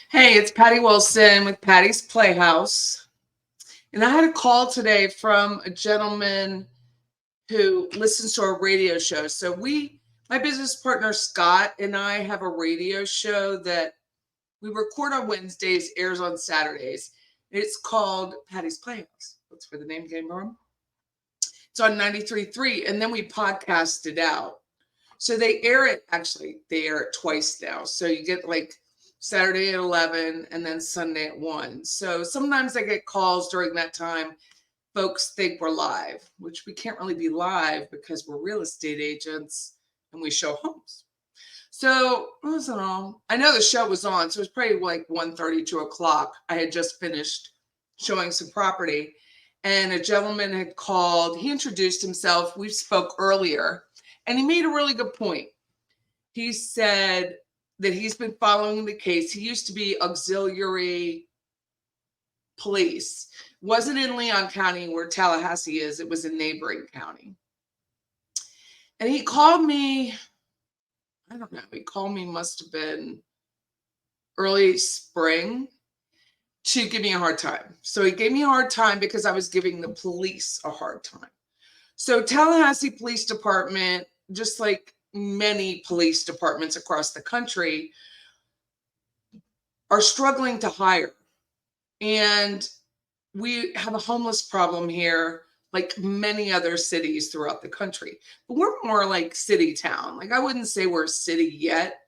Hey, it's Patty Wilson with Patty's Playhouse. And I had a call today from a gentleman who listens to our radio show. My business partner Scott and I have a radio show that we record on Wednesdays, airs on Saturdays. It's called Patty's Playhouse. That's where the name came from. It's on 93.3, and then we podcast it out. So they air it twice now. So you get like Saturday at 11 and then Sunday at 1. So sometimes I get calls during that time. Folks think we're live, which we can't really be live because we're real estate agents and we show homes. So I don't know. I know the show was on, so it was probably like 1:30, 2 o'clock. I had just finished showing some property and a gentleman had called. He introduced himself. We spoke earlier and he made a really good point. He said that he's been following the case. He used to be auxiliary police. Wasn't in Leon County where Tallahassee is. It was in neighboring county. And he called me, I don't know, he called me must have been early spring to give me a hard time. So he gave me a hard time because I was giving the police a hard time. So Tallahassee Police Department, just like many police departments across the country, are struggling to hire. And we have a homeless problem here, like many other cities throughout the country. But we're more like city town. Like I wouldn't say we're a city yet.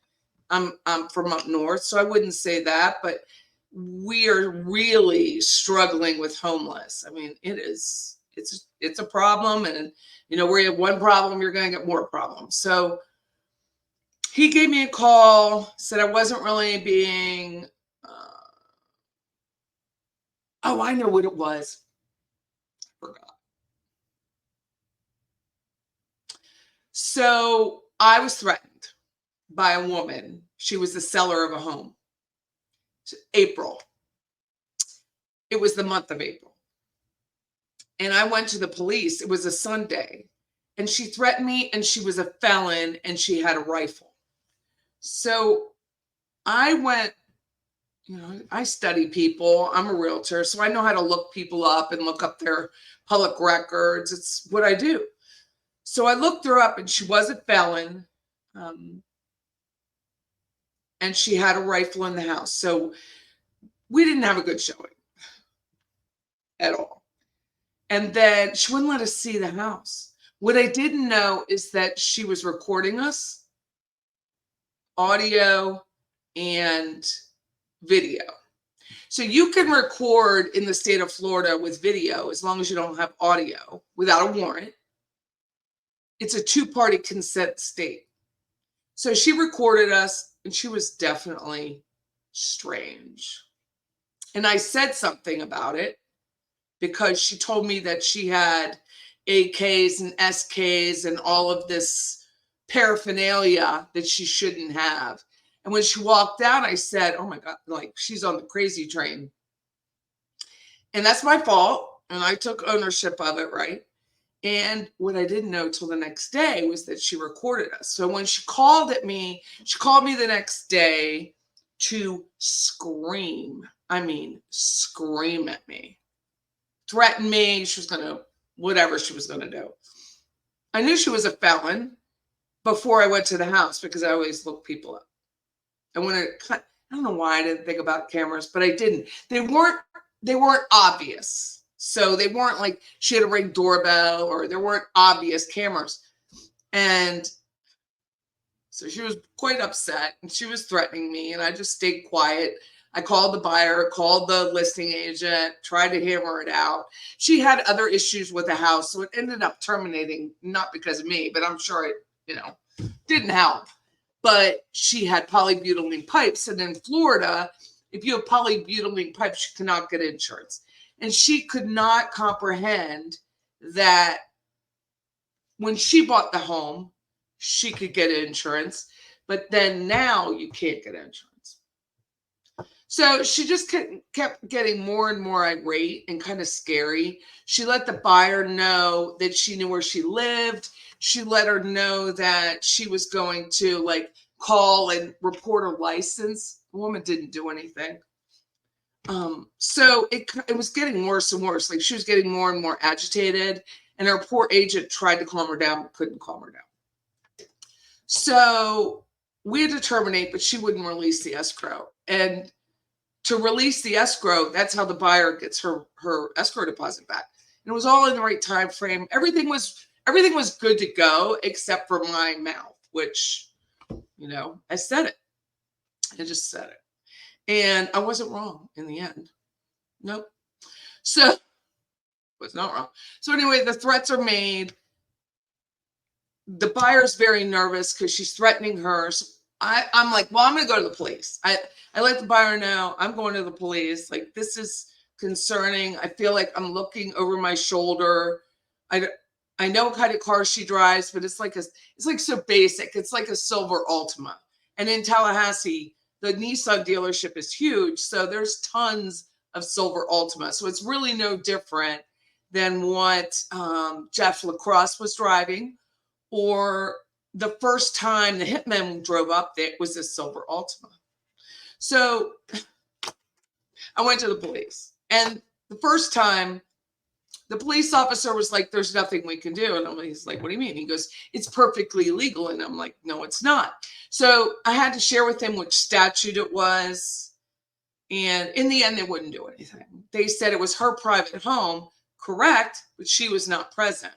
I'm from up north, so I wouldn't say that, but we are really struggling with homeless. I mean, it's a problem, and where you have one problem, you're going to get more problems. So he gave me a call, said I wasn't really being, I know what it was. I forgot. So I was threatened by a woman. She was the seller of a home. April. It was the month of April. And I went to the police. It was a Sunday. And she threatened me, and she was a felon, and she had a rifle. So I went, I study people. I'm a realtor, so I know how to look people up and look up their public records. It's what I do. So I looked her up, and she was a felon. And she had a rifle in the house. So we didn't have a good showing at all. And then she wouldn't let us see the house. What I didn't know is that she was recording us, audio and video. So you can record in the state of Florida with video as long as you don't have audio without a warrant. It's a two-party consent state. So she recorded us, and she was definitely strange. And I said something about it because she told me that she had AKs and SKs and all of this paraphernalia that she shouldn't have. And when she walked out, I said, oh my God, like she's on the crazy train. And that's my fault. And I took ownership of it, right? And what I didn't know till the next day was that she recorded us. So when she called me the next day to scream. I mean, scream at me. Threaten me. She was going to, whatever she was going to do. I knew she was a felon before I went to the house because I always look people up. And when I don't know why I didn't think about cameras, but I didn't. They weren't obvious. So they weren't like she had a Ring doorbell or there weren't obvious cameras. And so she was quite upset and she was threatening me and I just stayed quiet. I called the buyer, called the listing agent, tried to hammer it out. She had other issues with the house. So it ended up terminating, not because of me, but I'm sure it, didn't help. But she had polybutylene pipes. And in Florida, if you have polybutylene pipes, you cannot get insurance. And she could not comprehend that when she bought the home, she could get insurance, but then now you can't get insurance. So she just kept getting more and more irate and kind of scary. She let the buyer know that she knew where she lived. She let her know that she was going to call and report her license. The woman didn't do anything. So it was getting worse and worse. Like she was getting more and more agitated, and her poor agent tried to calm her down, but couldn't calm her down. So we had to terminate, but she wouldn't release the escrow. And to release the escrow, that's how the buyer gets her escrow deposit back. And it was all in the right time frame. Everything was good to go, except for my mouth, which, I said it. I just said it. And I wasn't wrong in the end. Nope. So, was not wrong. So anyway, the threats are made. The buyer's very nervous because she's threatening her. So I'm like, well, I'm going to go to the police. I let the buyer know I'm going to the police. Like, this is concerning. I feel like I'm looking over my shoulder. I know what kind of car she drives, but it's like so basic. It's like a silver Altima. And in Tallahassee, the Nissan dealership is huge. So there's tons of silver Altima. So it's really no different than what Jeff LaCrosse was driving, or the first time the hitman drove up there was a silver Altima. So I went to the police, and the first time the police officer was like, there's nothing we can do. And he's like, what do you mean? He goes, it's perfectly legal. And I'm like, no, it's not. So I had to share with him which statute it was. And in the end, they wouldn't do anything. They said it was her private home, correct, but she was not present.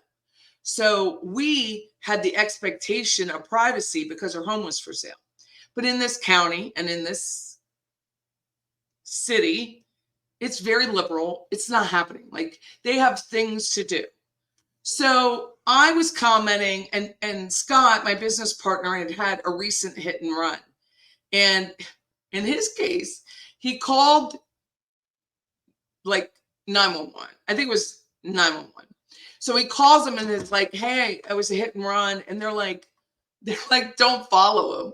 So we had the expectation of privacy because her home was for sale. But in this county and in this city, it's very liberal. It's not happening. Like, they have things to do. So I was commenting, and Scott, my business partner, had a recent hit and run. And in his case, he called like 911. I think it was 911. So he calls them and it's like, hey, it was a hit and run. And they're like, don't follow him.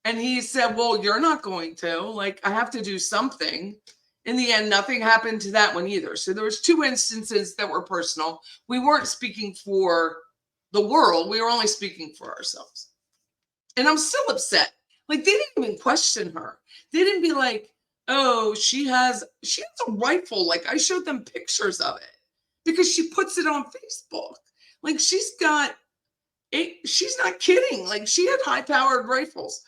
And he said, well, you're not going to. Like, I have to do something. In the end, nothing happened to that one either. So there was 2 instances that were personal. We weren't speaking for the world. We were only speaking for ourselves. And I'm still upset. Like, they didn't even question her. They didn't be like, oh, she has a rifle. Like, I showed them pictures of it because she puts it on Facebook. Like, she's not kidding. Like, she had high-powered rifles.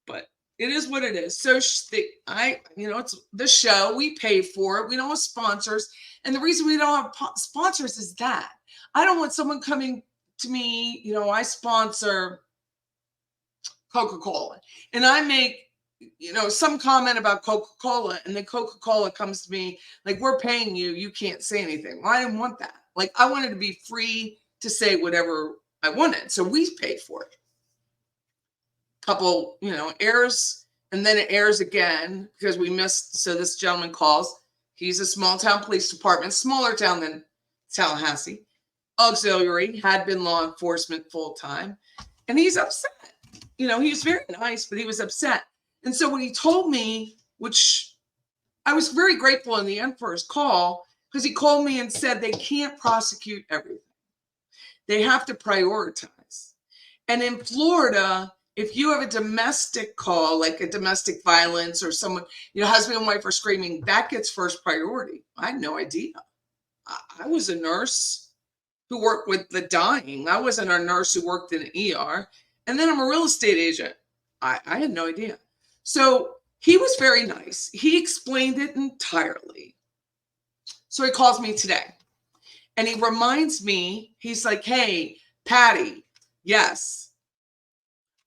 But it is what it is. So it's the show. We pay for it. We don't have sponsors. And the reason we don't have sponsors is that I don't want someone coming to me. I sponsor Coca-Cola, and I make, some comment about Coca-Cola, and then Coca-Cola comes to me like, we're paying you. You can't say anything. Well, I didn't want that. Like, I wanted to be free to say whatever I wanted. So we paid for it. Couple, airs, and then it airs again because we missed. So this gentleman calls. He's a small town police department, smaller town than Tallahassee. Auxiliary, had been law enforcement full time, and he's upset. He was very nice, but he was upset. And so when he told me, which I was very grateful in the end for his call, because he called me and said they can't prosecute everything. They have to prioritize. And in Florida, if you have a domestic call, like a domestic violence or someone, husband and wife are screaming, that gets first priority. I had no idea. I was a nurse who worked with the dying. I wasn't a nurse who worked in an ER. And then I'm a real estate agent. I had no idea. So he was very nice. He explained it entirely. So he calls me today. And he reminds me, he's like, hey, Patty, yes.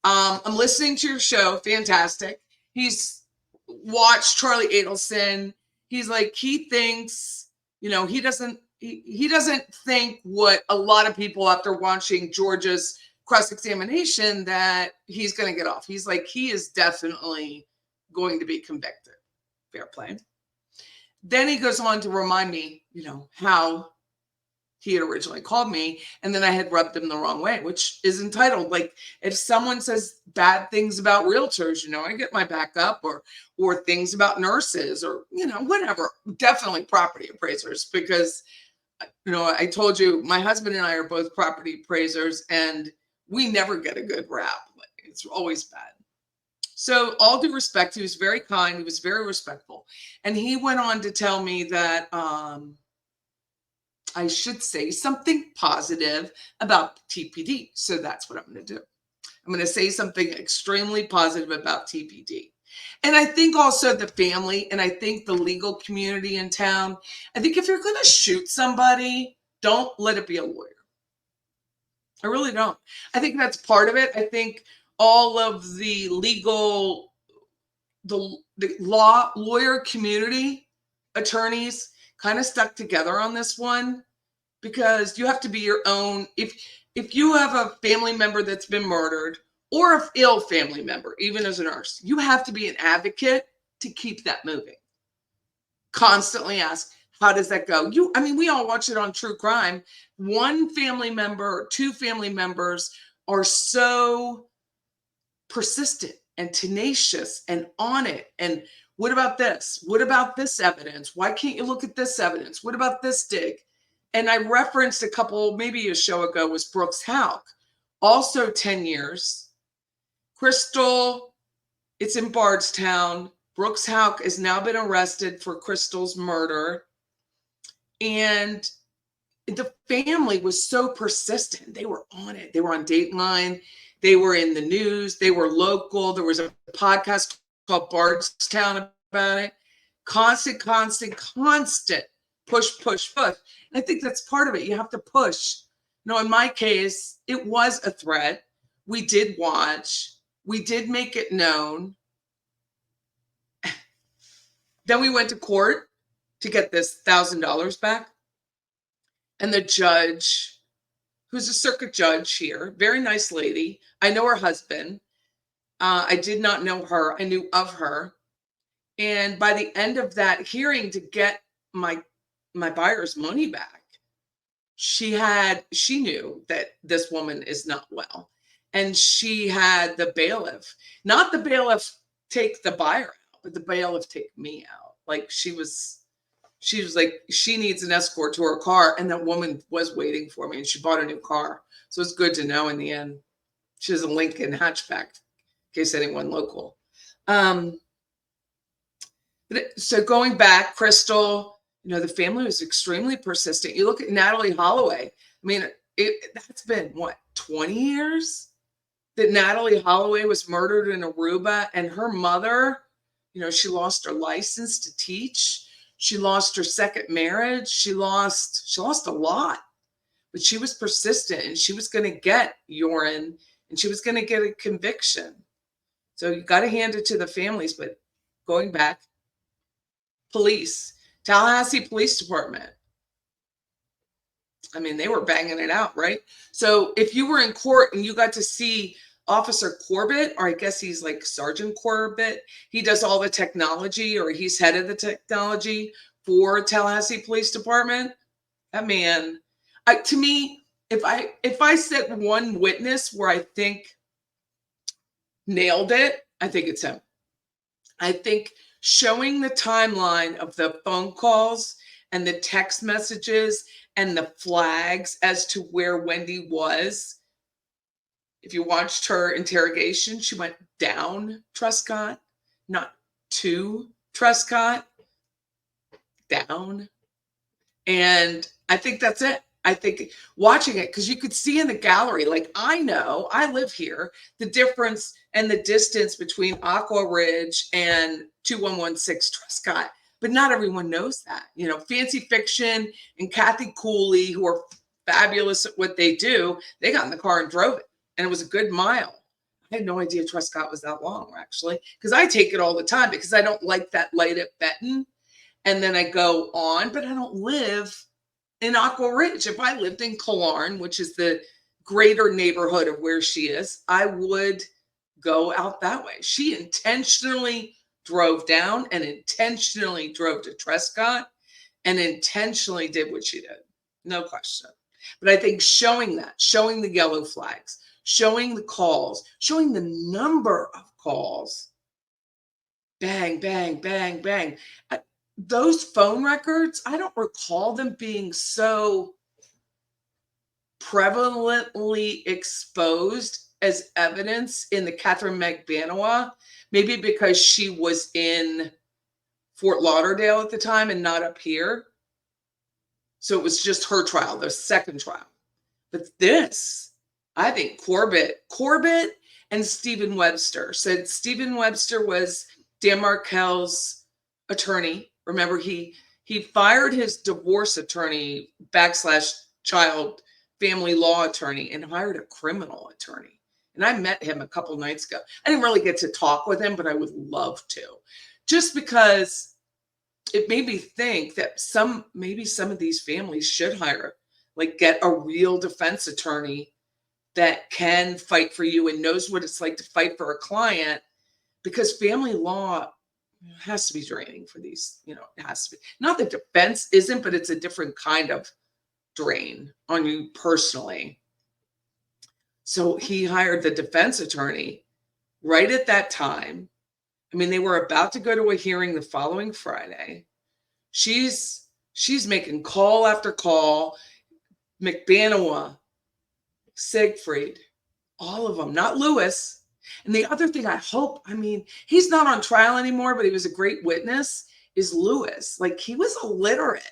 I'm listening to your show. Fantastic. He's watched Charlie Adelson. He's like, he thinks, he doesn't think what a lot of people after watching Georgia's cross-examination that he's going to get off. He's like, he is definitely going to be convicted. Fair play. Then he goes on to remind me, how he had originally called me, and then I had rubbed him the wrong way, which is entitled. Like, if someone says bad things about realtors, I get my back up, or things about nurses, or, whatever. Definitely property appraisers, because, I told you, my husband and I are both property appraisers, and we never get a good rap. It's always bad. So all due respect, he was very kind. He was very respectful. And he went on to tell me that I should say something positive about TPD. So that's what I'm going to do. I'm going to say something extremely positive about TPD. And I think also the family, and I think the legal community in town, I think if you're going to shoot somebody, don't let it be a lawyer. I really don't. I think that's part of it. I think all of the legal, the lawyer community, attorneys kind of stuck together on this one, because you have to be your own. If you have a family member that's been murdered, or an ill family member, even as a nurse, you have to be an advocate to keep that moving. Constantly ask, how does that go? I mean, we all watch it on true crime. One family member or two family members are so persistent and tenacious and on it. And what about this? What about this evidence? Why can't you look at this evidence? What about this dig? And I referenced a couple, maybe a show ago, was Brooks Houck, also 10 years. Crystal, it's in Bardstown. Brooks Houck has now been arrested for Crystal's murder. And the family was so persistent. They were on it. They were on Dateline. They were in the news. They were local. There was a podcast called Bardstown about it. Constant push, push, push. And I think that's part of it. You have to push. In my case, it was a threat. We did watch. We did make it known. Then we went to court to get this $1,000 back. And the judge, who's a circuit judge here, very nice lady. I know her husband. I did not know her. I knew of her. And by the end of that hearing, to get my buyer's money back, she knew that this woman is not well. And she had the bailiff, not the bailiff take the buyer out, but the bailiff take me out. Like she was like, she needs an escort to her car. And that woman was waiting for me, and she bought a new car. So it's good to know in the end. She has a Lincoln hatchback, in case anyone local. So going back, Crystal, the family was extremely persistent. You look at Natalie Holloway. I mean, that's been what, 20 years that Natalie Holloway was murdered in Aruba, and her mother, she lost her license to teach. She lost her second marriage. She lost a lot, but she was persistent, and she was going to get urine, and she was going to get a conviction. So you got to hand it to the families. But going back, police, Tallahassee Police Department. I mean, they were banging it out, right? So if you were in court and you got to see Officer Corbitt, or I guess he's like Sergeant Corbitt, he does all the technology, or he's head of the technology for Tallahassee Police Department. That man, to me, if I said one witness where I think nailed it, I think it's him. I think showing the timeline of the phone calls and the text messages and the flags as to where Wendy was. If you watched her interrogation, she went down Trescott, not to Trescott, down. And I think that's it. I think watching it, because you could see in the gallery, like I know, I live here, the difference and the distance between Aqua Ridge and 2116 Trescott. But not everyone knows that. Fancy Fiction and Kathy Cooley, who are fabulous at what they do, they got in the car and drove it. And it was a good mile. I had no idea Trescott was that long, actually, because I take it all the time because I don't like that light at Benton. And then I go on, but I don't live in Aqua Ridge. If I lived in Killarn, which is the greater neighborhood of where she is, I would go out that way. She intentionally drove down and intentionally drove to Trescott and intentionally did what she did. No question. But I think showing the yellow flags, showing the calls, showing the number of calls, bang, bang, bang, bang. Those phone records, I don't recall them being so prevalently exposed as evidence in the Catherine Magbanua, maybe because she was in Fort Lauderdale at the time and not up here. So it was just her trial, the second trial. But this, I think Corbitt and Stephen Webster said Stephen Webster was Dan Markel's attorney. Remember, he fired his divorce attorney / child family law attorney and hired a criminal attorney. And I met him a couple nights ago. I didn't really get to talk with him, but I would love to, just because it made me think that maybe some of these families should hire, like, get a real defense attorney that can fight for you and knows what it's like to fight for a client, because family law has to be draining for these, it has to be. Not that defense isn't, but it's a different kind of drain on you personally. So he hired the defense attorney right at that time. I mean, they were about to go to a hearing the following Friday. She's making call after call. Magbanua, Siegfried, all of them, not Lewis. And the other thing he's not on trial anymore, but he was a great witness, is Lewis. Like, he was illiterate.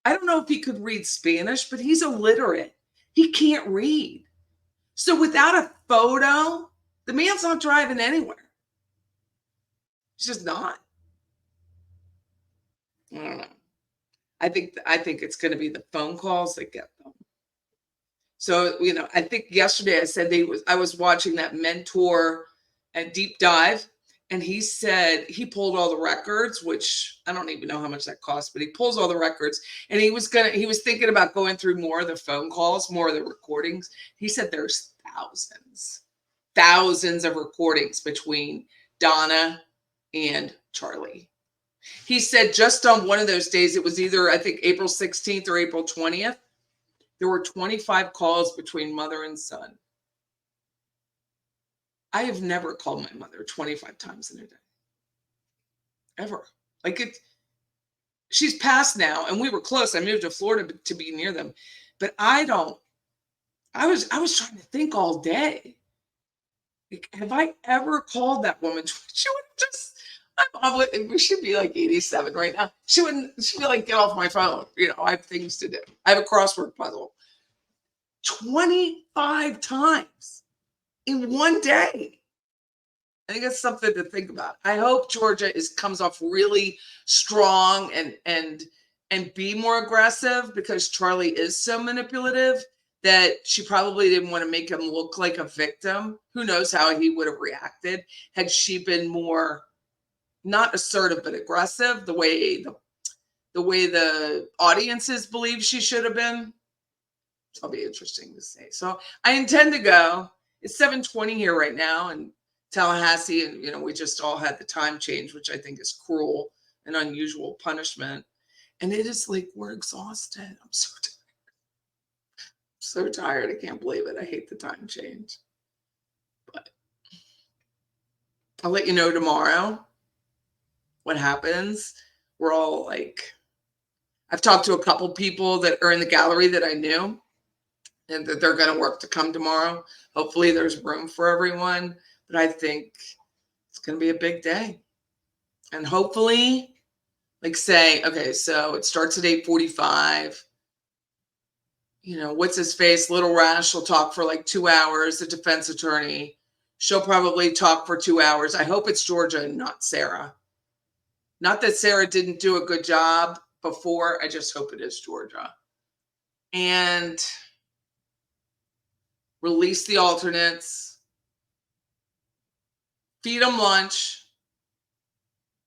I don't know if he could read Spanish, but he's illiterate. He can't read. So without a photo, the man's not driving anywhere. He's just not. I don't know. I think it's going to be the phone calls that get them. So, I think yesterday I said I was watching that Mentor and Deep Dive, and he said he pulled all the records, which I don't even know how much that costs, but he pulls all the records, and he was thinking about going through more of the phone calls, more of the recordings. He said there's thousands of recordings between Donna and Charlie. He said just on one of those days, it was either, I think, April 16th or April 20th, there were 25 calls between mother and son. I have never called my mother 25 times in a day. Ever. She's passed now, and we were close. I moved to Florida to be near them. But I was trying to think all day. Have I ever called that woman? She would just, we should be like 87 right now. She'd be like, get off my phone. I have things to do. I have a crossword puzzle. 25 times in one day. I think that's something to think about. I hope Georgia comes off really strong and be more aggressive, because Charlie is so manipulative that she probably didn't want to make him look like a victim. Who knows how he would have reacted had she been more, not assertive, but aggressive, the way the audiences believe she should have been. It'll be interesting to see. So I intend to go. It's 7:20 here right now in Tallahassee, and we just all had the time change, which I think is cruel and unusual punishment. And it is like, we're exhausted. I'm so tired. I can't believe it. I hate the time change. But I'll let you know tomorrow what happens. We're all I've talked to a couple people that are in the gallery that I knew, and that they're going to work to come tomorrow. Hopefully there's room for everyone, but I think it's going to be a big day. And hopefully, say, okay, so it starts at 8:45. What's his face? Little Rash will talk for 2 hours. The defense attorney, she'll probably talk for 2 hours. I hope it's Georgia and not Sarah. Not that Sarah didn't do a good job before. I just hope it is Georgia. And release the alternates, feed them lunch,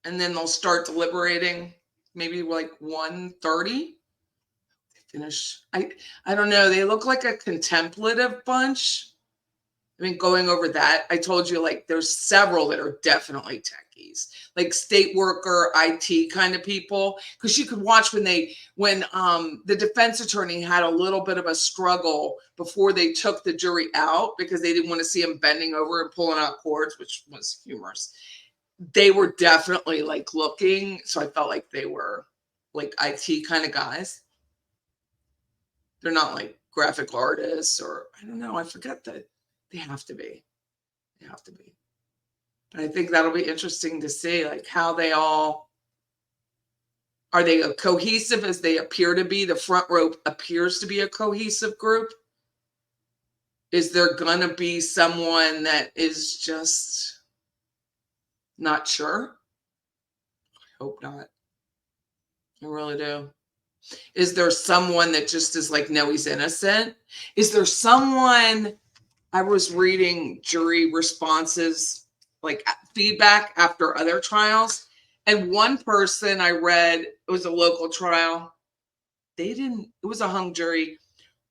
and then they'll start deliberating, maybe 1:30. Finish. I don't know. They look like a contemplative bunch. Going over that, I told you, there's several that are definitely techies, state worker, IT kind of people. Because you could watch when the defense attorney had a little bit of a struggle before they took the jury out, because they didn't want to see him bending over and pulling out cords, which was humorous. They were definitely looking. So I felt like they were IT kind of guys. They're not graphic artists, or I don't know. I forget that They have to be. They have to be. But I think that'll be interesting to see, like, how they all, are they cohesive as they appear to be? The front row appears to be a cohesive group. Is there going to be someone that is just not sure? I hope not. I really do. Is there someone that just is like, no, he's innocent? Is there someone, I was reading jury responses, like feedback after other trials, and one person I read, it was a local trial, it was a hung jury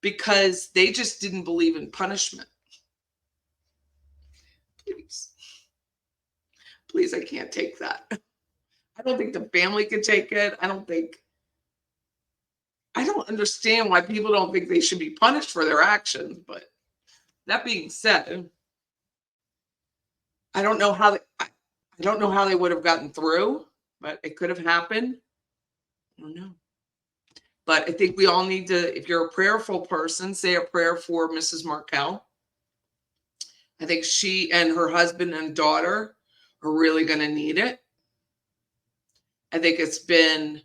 because they just didn't believe in punishment. Please, I can't take that. I don't think the family can take it. I don't understand why people don't think they should be punished for their actions. But that being said, I don't know how they would have gotten through, but it could have happened. I don't know. But I think we all need to, if you're a prayerful person, say a prayer for Mrs. Markel. I think she and her husband and daughter are really going to need it. I think it's been,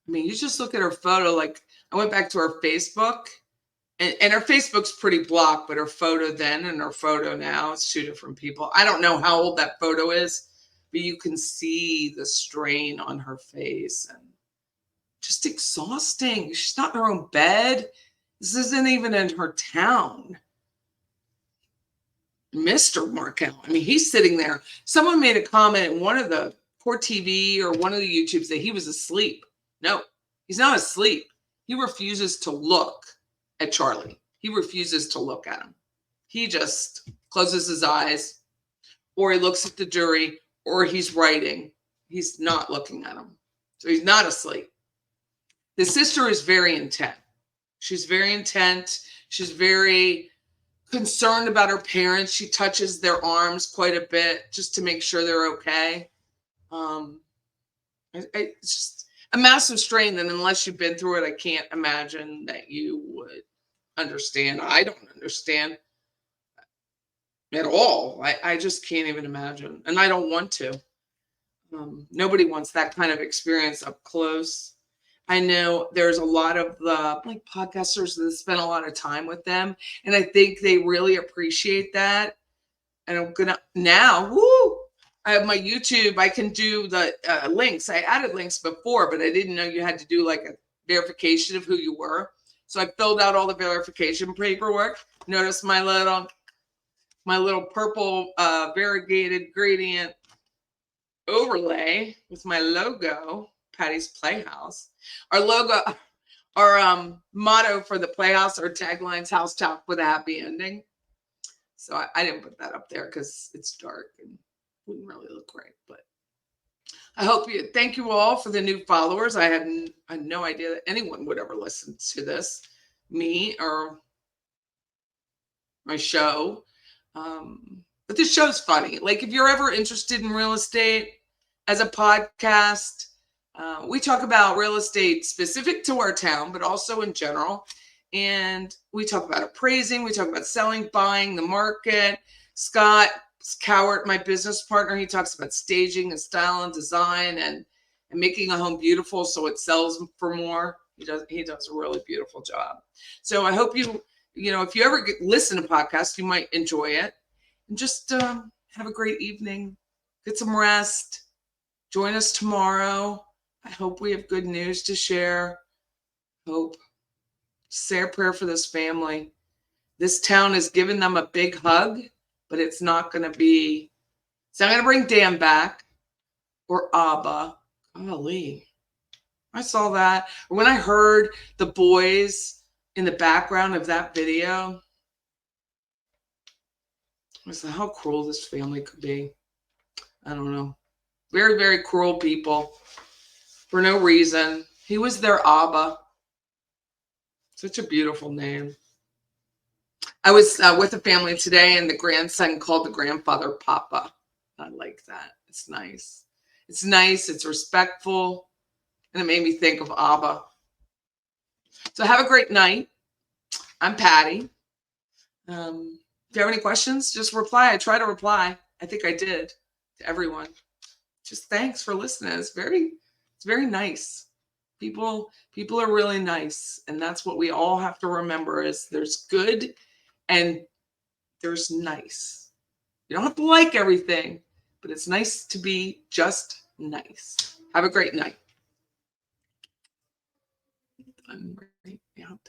I mean, you just look at her photo. Like, I went back to her Facebook, and her Facebook's pretty blocked, but her photo then and her photo now, it's two different people. I don't know how old that photo is, but you can see the strain on her face and just exhausting. She's not in her own bed. This isn't even in her town. Mr. Markel, I mean, he's sitting there. Someone made a comment in one of the Court TV or one of the YouTubes that he was asleep. No, he's not asleep. He refuses to look at Charlie. He refuses to look at him. He just closes his eyes, or he looks at the jury, or he's writing. He's not looking at him. So he's not asleep. The sister is very intent. She's very intent. She's very concerned about her parents. She touches their arms quite a bit just to make sure they're okay. It's just a massive strain, and unless you've been through it, I can't imagine that you would understand. I don't understand at all. I just can't even imagine, and I don't want to. Nobody wants that kind of experience up close. I know there's a lot of the like podcasters that spend a lot of time with them, and I think they really appreciate that. And I'm gonna now, I have my YouTube. I can do the links. I added links before, but I didn't know you had to do like a verification of who you were. So I filled out all the verification paperwork. Notice my little purple variegated gradient overlay with my logo, Patty's Playhouse. Our logo, our motto for the Playhouse, our tagline's house talk with a happy ending. So I didn't put that up there because it's dark and wouldn't really look right. But I hope thank you all for the new followers. I had no idea that anyone would ever listen to this, me or my show. But this show's funny. Like, if you're ever interested in real estate as a podcast, we talk about real estate specific to our town, but also in general. And we talk about appraising. We talk about selling, buying, the market. Scott Cowart, my business partner, he talks about staging and style and design and making a home beautiful so it sells for more. He does a really beautiful job. So I hope if you ever listen to podcasts, you might enjoy it. And just have a great evening. Get some rest. Join us tomorrow. I hope we have good news to share. Hope. Say a prayer for this family. This town has given them a big hug, but it's not going to bring Dan back or Abba. Golly. I saw that. When I heard the boys in the background of that video, I said, how cruel this family could be. I don't know. Very, very cruel people for no reason. He was their Abba. Such a beautiful name. I was with a family today, and the grandson called the grandfather Papa. I like that. It's nice. It's nice. It's respectful. And it made me think of Abba. So have a great night. I'm Patty. If you have any questions, just reply. I try to reply. I think I did to everyone. Just thanks for listening. It's very nice. People are really nice, and that's what we all have to remember is there's good and there's nice. You don't have to like everything, but it's nice to be just nice. Have a great night. I'm right out.